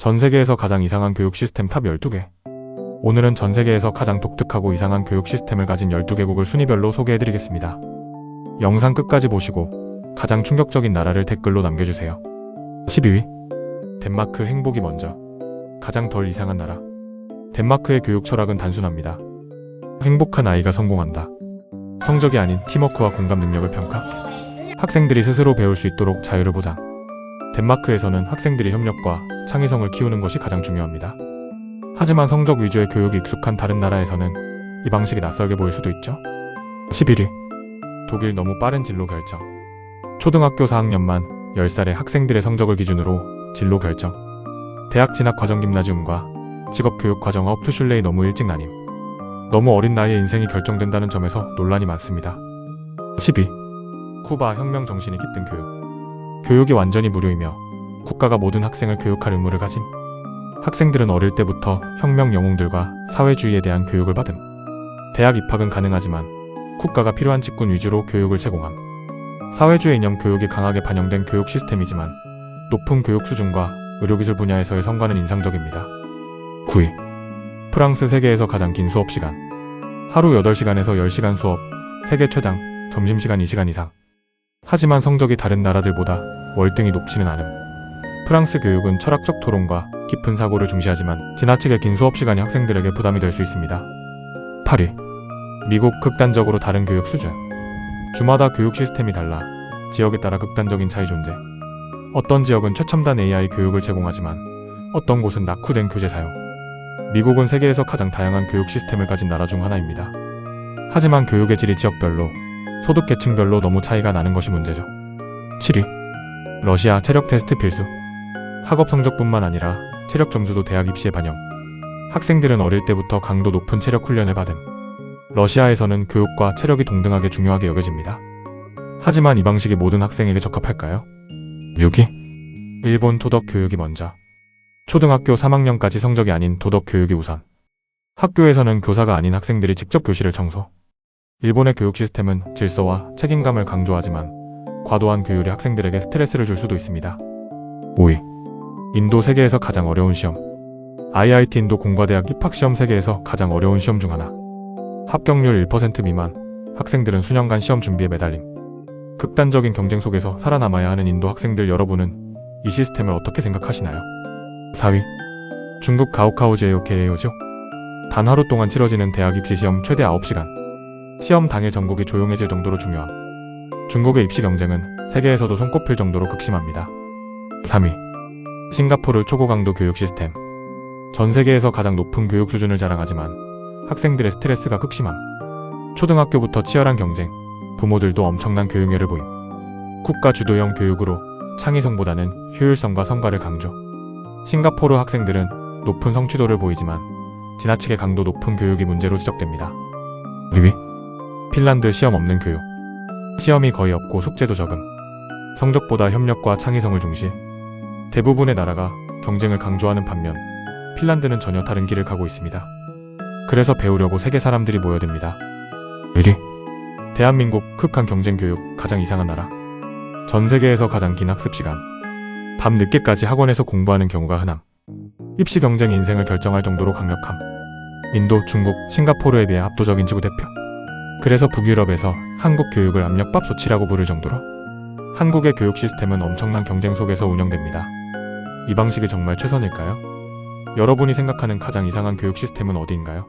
전 세계에서 가장 이상한 교육 시스템 탑 12개. 오늘은 전 세계에서 가장 독특하고 이상한 교육 시스템을 가진 12개국을 순위별로 소개해드리겠습니다. 영상 끝까지 보시고 가장 충격적인 나라를 댓글로 남겨주세요. 12위. 덴마크. 행복이 먼저. 가장 덜 이상한 나라. 덴마크의 교육 철학은 단순합니다. 행복한 아이가 성공한다. 성적이 아닌 팀워크와 공감 능력을 평가. 학생들이 스스로 배울 수 있도록 자유를 보장. 덴마크에서는 학생들이 협력과 창의성을 키우는 것이 가장 중요합니다. 하지만 성적 위주의 교육이 익숙한 다른 나라에서는 이 방식이 낯설게 보일 수도 있죠. 11위. 독일. 너무 빠른 진로 결정. 초등학교 4학년만 10살의 학생들의 성적을 기준으로 진로 결정. 대학 진학 과정 김나지움과 직업교육 과정 하우프트슐레이 너무 일찍 나뉨. 너무 어린 나이에 인생이 결정된다는 점에서 논란이 많습니다. 12. 쿠바. 혁명 정신이 깃든 교육. 교육이 완전히 무료이며 국가가 모든 학생을 교육할 의무를 가짐. 학생들은 어릴 때부터 혁명 영웅들과 사회주의에 대한 교육을 받음. 대학 입학은 가능하지만 국가가 필요한 직군 위주로 교육을 제공함. 사회주의 이념 교육이 강하게 반영된 교육 시스템이지만 높은 교육 수준과 의료기술 분야에서의 성과는 인상적입니다. 9위. 프랑스. 세계에서 가장 긴 수업 시간. 하루 8시간에서 10시간 수업, 세계 최장, 점심시간 2시간 이상. 하지만 성적이 다른 나라들보다 월등히 높지는 않음. 프랑스 교육은 철학적 토론과 깊은 사고를 중시하지만 지나치게 긴 수업 시간이 학생들에게 부담이 될 수 있습니다. 8위. 미국. 극단적으로 다른 교육 수준. 주마다 교육 시스템이 달라 지역에 따라 극단적인 차이 존재. 어떤 지역은 최첨단 AI 교육을 제공하지만 어떤 곳은 낙후된 교재 사용. 미국은 세계에서 가장 다양한 교육 시스템을 가진 나라 중 하나입니다. 하지만 교육의 질이 지역별로, 소득 계층별로 너무 차이가 나는 것이 문제죠. 7위. 러시아. 체력 테스트 필수. 학업 성적뿐만 아니라 체력 점수도 대학 입시에 반영. 학생들은 어릴 때부터 강도 높은 체력 훈련을 받음. 러시아에서는 교육과 체력이 동등하게 중요하게 여겨집니다. 하지만 이 방식이 모든 학생에게 적합할까요? 6위. 일본. 도덕 교육이 먼저. 초등학교 3학년까지 성적이 아닌 도덕 교육이 우선. 학교에서는 교사가 아닌 학생들이 직접 교실을 청소. 일본의 교육 시스템은 질서와 책임감을 강조하지만 과도한 규율이 학생들에게 스트레스를 줄 수도 있습니다. 5위. 인도. 세계에서 가장 어려운 시험. IIT 인도 공과대학 입학시험. 세계에서 가장 어려운 시험 중 하나. 합격률 1% 미만. 학생들은 수년간 시험 준비에 매달림. 극단적인 경쟁 속에서 살아남아야 하는 인도 학생들, 여러분은 이 시스템을 어떻게 생각하시나요? 4위. 중국. 가오카오제이오케이오죠. 단 하루 동안 치러지는 대학 입시 시험 최대 9시간. 시험 당일 전국이 조용해질 정도로 중요함. 중국의 입시 경쟁은 세계에서도 손꼽힐 정도로 극심합니다. 3위. 싱가포르. 초고강도 교육 시스템. 전 세계에서 가장 높은 교육 수준을 자랑하지만 학생들의 스트레스가 극심함. 초등학교부터 치열한 경쟁, 부모들도 엄청난 교육열을 보임. 국가 주도형 교육으로 창의성보다는 효율성과 성과를 강조. 싱가포르 학생들은 높은 성취도를 보이지만 지나치게 강도 높은 교육이 문제로 지적됩니다. 2위. 핀란드. 시험 없는 교육. 시험이 거의 없고 숙제도 적음. 성적보다 협력과 창의성을 중시. 대부분의 나라가 경쟁을 강조하는 반면 핀란드는 전혀 다른 길을 가고 있습니다. 그래서 배우려고 세계 사람들이 모여듭니다. 1위. 대한민국. 극한 경쟁 교육. 가장 이상한 나라. 전 세계에서 가장 긴 학습 시간. 밤 늦게까지 학원에서 공부하는 경우가 흔함. 입시 경쟁이 인생을 결정할 정도로 강력함. 인도, 중국, 싱가포르에 비해 압도적인 지구 대표. 그래서 북유럽에서 한국 교육을 압력밥솥이라고 부를 정도로 한국의 교육 시스템은 엄청난 경쟁 속에서 운영됩니다. 이 방식이 정말 최선일까요? 여러분이 생각하는 가장 이상한 교육 시스템은 어디인가요?